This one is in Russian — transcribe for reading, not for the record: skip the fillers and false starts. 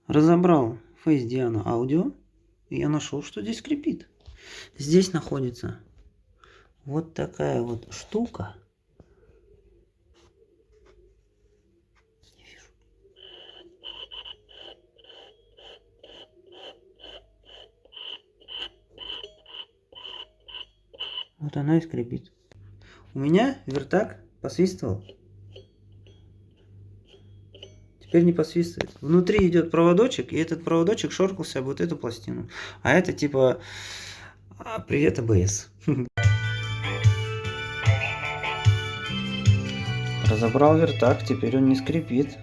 Разобрал Face Diana аудио, и я нашел, что здесь скрипит. Здесь находится вот такая вот штука. Не вижу. Вот она и скрипит. У меня вертак посвистывал. Теперь не посвистывает. Внутри идет проводочек, и этот проводочек шоркался об вот эту пластину. А это типа привет, АБС. Разобрал вертак, теперь он не скрипит.